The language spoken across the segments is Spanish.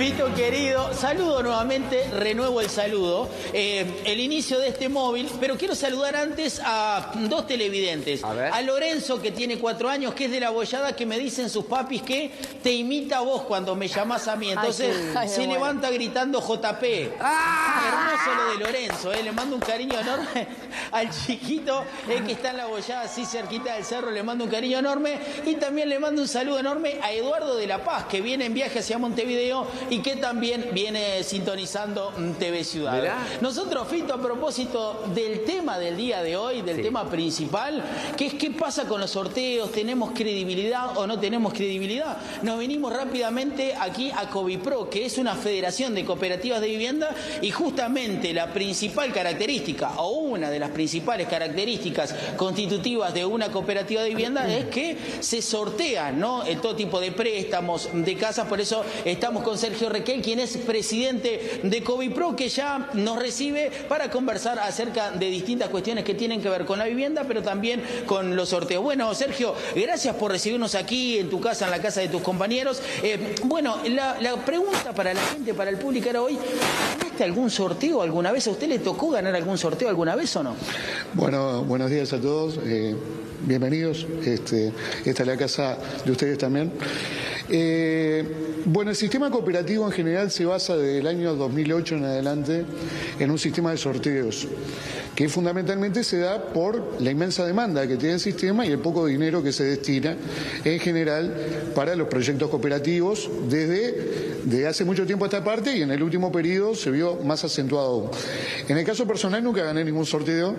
Fito querido, saludo nuevamente, renuevo el saludo. El inicio de este móvil, pero quiero saludar antes a dos televidentes. A Lorenzo, que tiene 4 años, que es de La Bollada, que me dicen sus papis que te imita a vos cuando me llamás a mí. Entonces se levanta gritando JP. Hermoso lo de Lorenzo, le mando un cariño enorme al chiquito que está en La Bollada, así cerquita del cerro, le mando un cariño enorme. Y también le mando un saludo enorme a Eduardo de La Paz, que viene en viaje hacia Montevideo y que también viene sintonizando TV Ciudad. ¿Verdad? Nosotros, Fito, a propósito del tema del día de hoy, del tema principal, que es qué pasa con los sorteos, ¿tenemos credibilidad o no tenemos credibilidad? Nos venimos rápidamente aquí a Covipro, que es una federación de cooperativas de vivienda, y justamente la principal característica, o una de las principales características constitutivas de una cooperativa de vivienda es que se sortean, ¿no?, todo tipo de préstamos, de casas. Por eso estamos con Sergio Requel, quien es presidente de Covipro, que ya nos recibe para conversar acerca de distintas cuestiones que tienen que ver con la vivienda, pero también con los sorteos. Bueno, Sergio, gracias por recibirnos aquí en tu casa, en la casa de tus compañeros. Bueno, la pregunta para la gente, para el público era hoy, ¿ganaste algún sorteo alguna vez? ¿A usted le tocó ganar algún sorteo alguna vez o no? Bueno, buenos días a todos. Bienvenidos. Esta es la casa de ustedes también. Bueno, el sistema cooperativo en general se basa desde el año 2008 en adelante en un sistema de sorteos que fundamentalmente se da por la inmensa demanda que tiene el sistema y el poco dinero que se destina en general para los proyectos cooperativos desde hace mucho tiempo a esta parte, y en el último periodo se vio más acentuado aún. En el caso personal nunca gané ningún sorteo.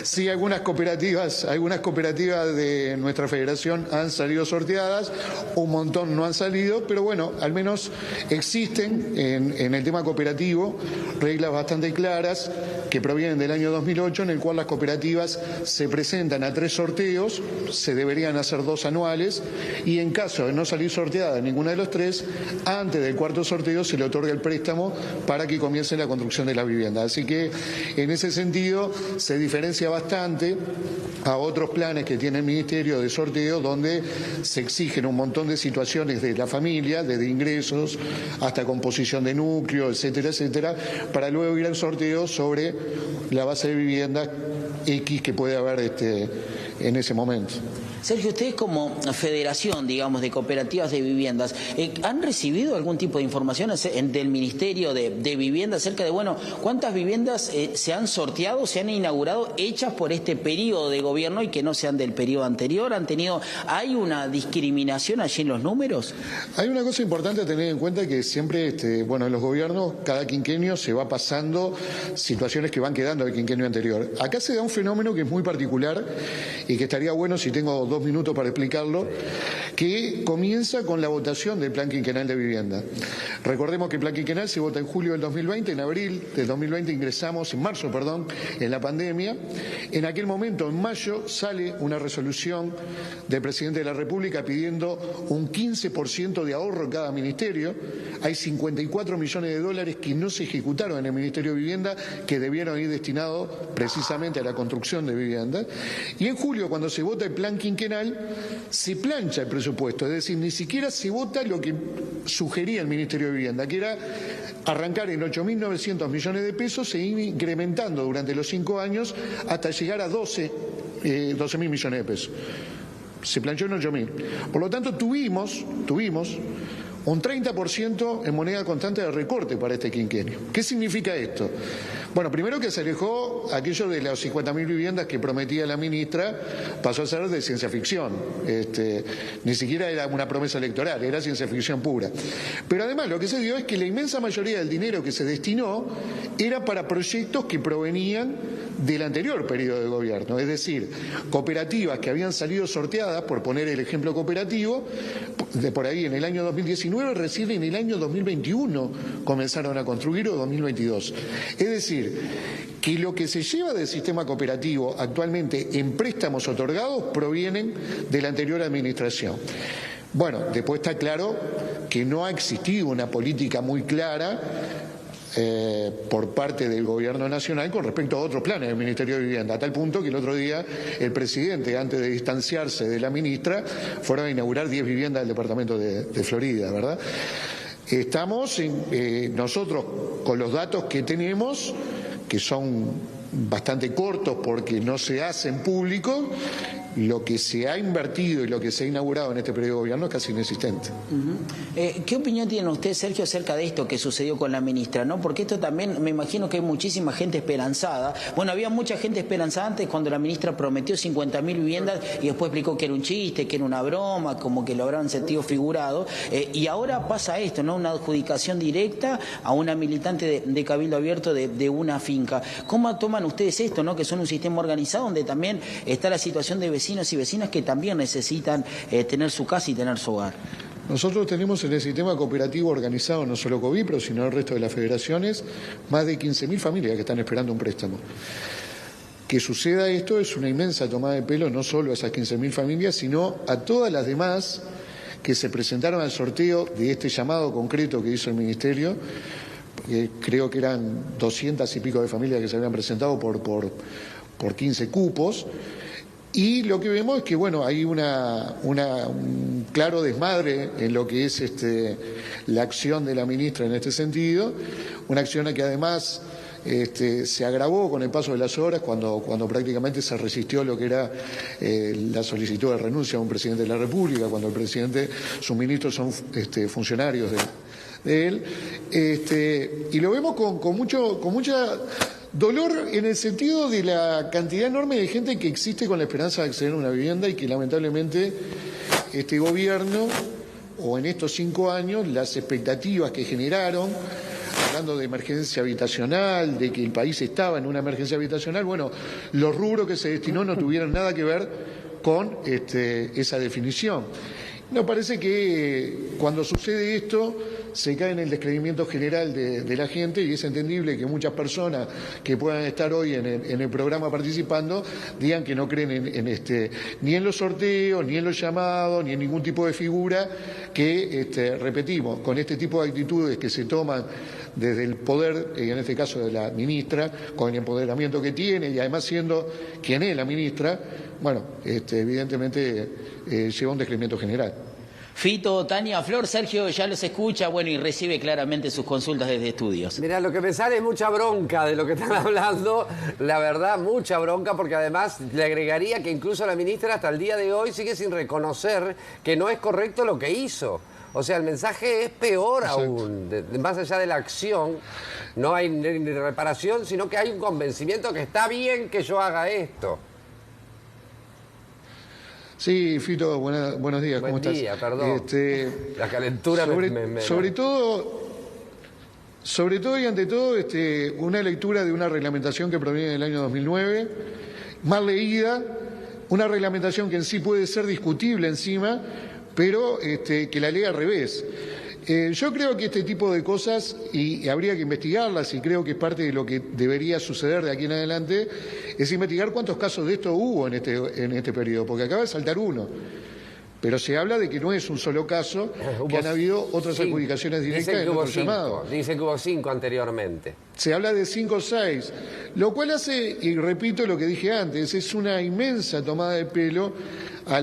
Sí, algunas cooperativas de nuestra federación han salido sorteadas, un montón no han salido, pero bueno, al menos existen en el tema cooperativo reglas bastante claras que provienen del año 2008, en el cual las cooperativas se presentan a 3 sorteos, se deberían hacer 2 anuales, y en caso de no salir sorteada ninguna de los 3, antes del 4.º sorteo se le otorga el préstamo para que comience la construcción de la vivienda. Así que en ese sentido se diferencia bastante a otros planes que tiene el Ministerio de sorteo, donde se exigen un montón de situaciones de la familia, desde ingresos hasta composición de núcleo, etcétera, etcétera, para luego ir al sorteo sobre la base de vivienda X que puede haber en ese momento. Sergio, ustedes como federación, digamos, de cooperativas de viviendas, ¿han recibido algún tipo de información del Ministerio de Vivienda acerca de, bueno, cuántas viviendas se han sorteado, se han inaugurado, hechas por este periodo de gobierno y que no sean del periodo anterior? ¿Hay una discriminación allí en los números? Hay una cosa importante a tener en cuenta, que siempre, en los gobiernos, cada quinquenio se va pasando situaciones que van quedando del quinquenio anterior. Acá se da un fenómeno que es muy particular y que estaría bueno, si tengo 2 minutos para explicarlo, que comienza con la votación del Plan Quinquenal de Vivienda. Recordemos que el Plan Quinquenal se vota en julio del 2020, en abril del 2020 ingresamos, en marzo, en la pandemia. En aquel momento, en mayo, sale una resolución del presidente de la República pidiendo un 15% de ahorro en cada ministerio. Hay 54 millones de dólares que no se ejecutaron en el Ministerio de Vivienda, que debieron ir destinados precisamente a la construcción de viviendas. Y en julio, cuando se vota el Plan Quinquenal, se plancha el presupuesto, es decir, ni siquiera se vota lo que sugería el Ministerio de Vivienda, que era arrancar en 8.900 millones de pesos e ir incrementando durante los 5 años hasta llegar a 12.000 millones de pesos. Se planchó en 8.000. Por lo tanto, tuvimos un 30% en moneda constante de recorte para este quinquenio. ¿Qué significa esto? Bueno, primero que se alejó aquello de las 50.000 viviendas que prometía la ministra, pasó a ser de ciencia ficción. Ni siquiera era una promesa electoral, era ciencia ficción pura. Pero además lo que se dio es que la inmensa mayoría del dinero que se destinó era para proyectos que provenían del anterior periodo de gobierno. Es decir, cooperativas que habían salido sorteadas, por poner el ejemplo cooperativo, de por ahí en el año 2019, recién en el año 2021 comenzaron a construir, o 2022. Es decir, que lo que se lleva del sistema cooperativo actualmente en préstamos otorgados provienen de la anterior administración. Bueno, después está claro que no ha existido una política muy clara por parte del Gobierno Nacional con respecto a otros planes del Ministerio de Vivienda, a tal punto que el otro día el presidente, antes de distanciarse de la ministra, fueron a inaugurar 10 viviendas del departamento de Florida, ¿verdad? Estamos nosotros con los datos que tenemos, que son bastante cortos porque no se hacen públicos, lo que se ha invertido y lo que se ha inaugurado en este periodo de gobierno es casi inexistente. ¿Qué opinión tiene usted, Sergio, acerca de esto que sucedió con la ministra, ¿no? Porque esto también, me imagino que hay muchísima gente esperanzada. Bueno, había mucha gente esperanzada antes cuando la ministra prometió 50.000 viviendas y después explicó que era un chiste, que era una broma, como que lo habrán sentido figurado. Y ahora pasa esto, ¿no? Una adjudicación directa a una militante de Cabildo Abierto de una finca. ¿Cómo toman ustedes esto, ¿no? Que son un sistema organizado donde también está la situación de vecinos y vecinas que también necesitan tener su casa y tener su hogar? Nosotros tenemos en el sistema cooperativo organizado, no solo Covipro, sino el resto de las federaciones, más de 15.000 familias que están esperando un préstamo. Que suceda esto es una inmensa tomada de pelo, no solo a esas 15.000 familias, sino a todas las demás que se presentaron al sorteo de este llamado concreto que hizo el Ministerio. Creo que eran 200 y pico de familias que se habían presentado por 15 cupos. Y lo que vemos es que, bueno, hay un claro desmadre en lo que es la acción de la ministra en este sentido, una acción que además se agravó con el paso de las horas cuando prácticamente se resistió lo que era la solicitud de renuncia a un presidente de la República, cuando el presidente, sus ministros son funcionarios de él, y lo vemos con mucha dolor en el sentido de la cantidad enorme de gente que existe con la esperanza de acceder a una vivienda y que lamentablemente este gobierno, o en estos 5 años, las expectativas que generaron, hablando de emergencia habitacional, de que el país estaba en una emergencia habitacional, bueno, los rubros que se destinó no tuvieron nada que ver con esa definición. Nos parece que cuando sucede esto se cae en el descreimiento general de la gente y es entendible que muchas personas que puedan estar hoy en el programa participando digan que no creen ni en los sorteos, ni en los llamados, ni en ningún tipo de figura que, repetimos, con este tipo de actitudes que se toman desde el poder, y en este caso de la ministra, con el empoderamiento que tiene y además siendo quien es la ministra, bueno, evidentemente lleva un descreimiento general. Fito, Tania, Flor, Sergio ya los escucha, bueno, y recibe claramente sus consultas desde estudios. Mirá, lo que me sale es mucha bronca de lo que están hablando, la verdad, mucha bronca, porque además le agregaría que incluso la ministra hasta el día de hoy sigue sin reconocer que no es correcto lo que hizo. O sea, el mensaje es peor aún, más allá de la acción, no hay ni reparación, sino que hay un convencimiento que está bien que yo haga esto. Sí, Fito, buenos días, ¿cómo estás? Buen día, perdón. La calentura sobre todo y ante todo, una lectura de una reglamentación que proviene del año 2009, mal leída, una reglamentación que en sí puede ser discutible encima, pero que la lea al revés. Yo creo que este tipo de cosas, y habría que investigarlas, y creo que es parte de lo que debería suceder de aquí en adelante, es investigar cuántos casos de esto hubo en este periodo, porque acaba de saltar uno. Pero se habla de que no es un solo caso, que han habido otras adjudicaciones directas en otros llamados. Dicen que hubo 5 anteriormente. Se habla de 5 o 6, lo cual hace, y repito lo que dije antes, es una inmensa tomada de pelo a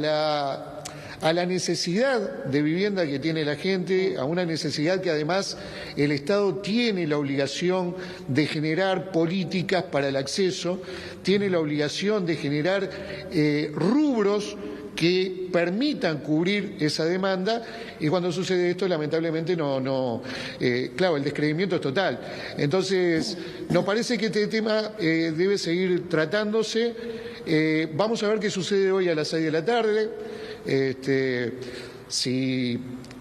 la necesidad de vivienda que tiene la gente, a una necesidad que además el Estado tiene la obligación de generar políticas para el acceso, tiene la obligación de generar rubros que permitan cubrir esa demanda, y cuando sucede esto lamentablemente claro, el descreimiento es total. Entonces, nos parece que este tema debe seguir tratándose. Vamos a ver qué sucede hoy a las 6 de la tarde.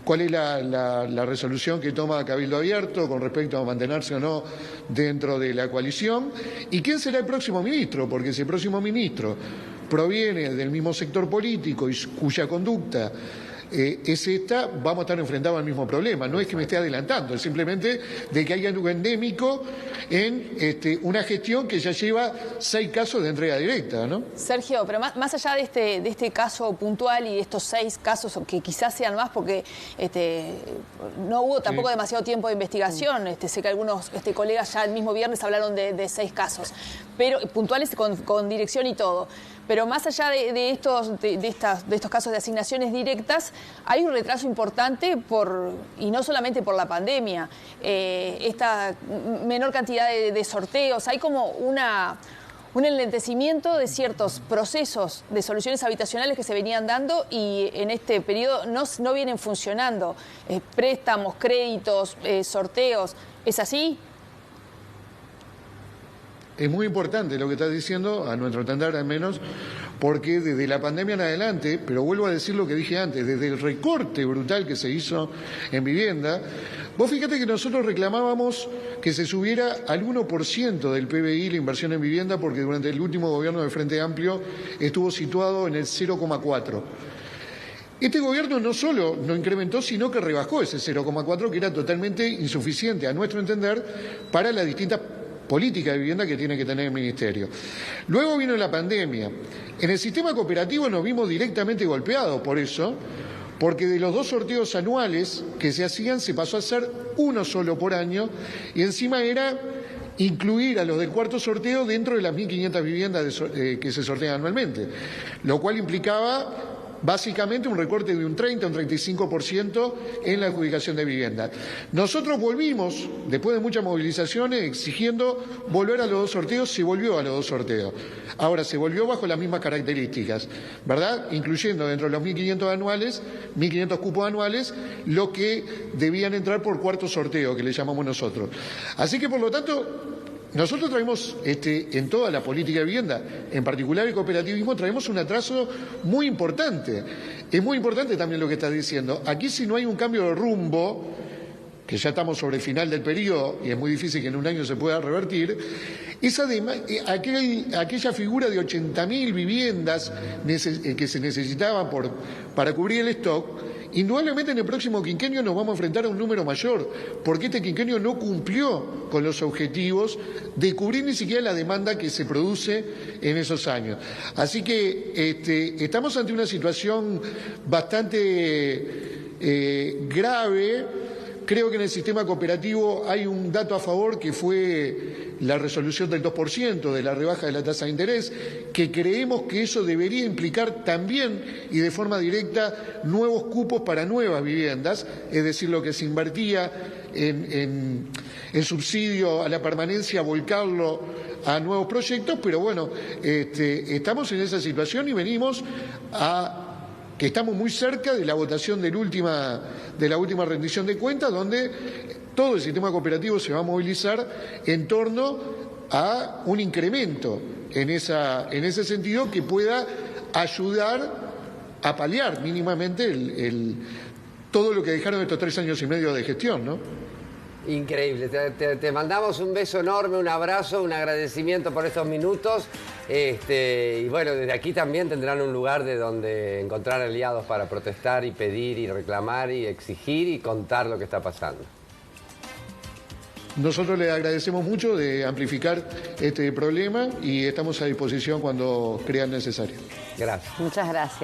Cuál es la resolución que toma Cabildo Abierto con respecto a mantenerse o no dentro de la coalición, y quién será el próximo ministro, porque si el próximo ministro proviene del mismo sector político y cuya conducta es esta, vamos a estar enfrentados al mismo problema. No es que me esté adelantando, es simplemente de que hay algo endémico en una gestión que ya lleva 6 casos de entrega directa, ¿no? Sergio, pero más allá de este caso puntual y estos 6 casos, que quizás sean más porque no hubo tampoco demasiado tiempo de investigación, sé que algunos colegas ya el mismo viernes hablaron de 6 casos, pero puntuales con dirección y todo. Pero más allá de estos casos de asignaciones directas, hay un retraso importante y no solamente por la pandemia, esta menor cantidad de sorteos, hay como un enlentecimiento de ciertos procesos de soluciones habitacionales que se venían dando y en este periodo no vienen funcionando. Préstamos, créditos, sorteos, ¿es así? Es muy importante lo que estás diciendo, a nuestro entender al menos, porque desde la pandemia en adelante, pero vuelvo a decir lo que dije antes, desde el recorte brutal que se hizo en vivienda, vos fíjate que nosotros reclamábamos que se subiera al 1% del PBI la inversión en vivienda, porque durante el último gobierno del Frente Amplio estuvo situado en el 0,4%. Este gobierno no solo no incrementó, sino que rebajó ese 0,4%, que era totalmente insuficiente, a nuestro entender, para las distintas política de vivienda que tiene que tener el Ministerio. Luego vino la pandemia. En el sistema cooperativo nos vimos directamente golpeados por eso, porque de los 2 sorteos anuales que se hacían se pasó a hacer uno solo por año y encima era incluir a los del cuarto sorteo dentro de las 1.500 viviendas que se sortean anualmente, lo cual implicaba básicamente un recorte de un 30 o un 35% en la adjudicación de vivienda. Nosotros volvimos, después de muchas movilizaciones, exigiendo volver a los 2 sorteos, se volvió a los 2 sorteos. Ahora, se volvió bajo las mismas características, ¿verdad? Incluyendo dentro de los 1.500 anuales, 1.500 cupos anuales, lo que debían entrar por cuarto sorteo, que le llamamos nosotros. Así que, por lo tanto, nosotros traemos, en toda la política de vivienda, en particular el cooperativismo, traemos un atraso muy importante. Es muy importante también lo que estás diciendo. Aquí si no hay un cambio de rumbo, que ya estamos sobre el final del periodo y es muy difícil que en un año se pueda revertir, aquella figura de 80.000 viviendas que se necesitaban para cubrir el stock, indudablemente en el próximo quinquenio nos vamos a enfrentar a un número mayor, porque este quinquenio no cumplió con los objetivos de cubrir ni siquiera la demanda que se produce en esos años. Así que estamos ante una situación bastante grave. Creo que en el sistema cooperativo hay un dato a favor que fue la resolución del 2% de la rebaja de la tasa de interés, que creemos que eso debería implicar también y de forma directa nuevos cupos para nuevas viviendas, es decir, lo que se invertía en subsidio a la permanencia, volcarlo a nuevos proyectos, pero bueno, estamos en esa situación y venimos que estamos muy cerca de la votación de la última rendición de cuentas, donde todo el sistema cooperativo se va a movilizar en torno a un incremento en ese sentido que pueda ayudar a paliar mínimamente todo lo que dejaron estos 3 años y medio de gestión, ¿no? Increíble, te mandamos un beso enorme, un abrazo, un agradecimiento por estos minutos. Y bueno, desde aquí también tendrán un lugar de donde encontrar aliados para protestar y pedir y reclamar y exigir y contar lo que está pasando. Nosotros le agradecemos mucho de amplificar este problema y estamos a disposición cuando crean necesario. Gracias. Muchas gracias.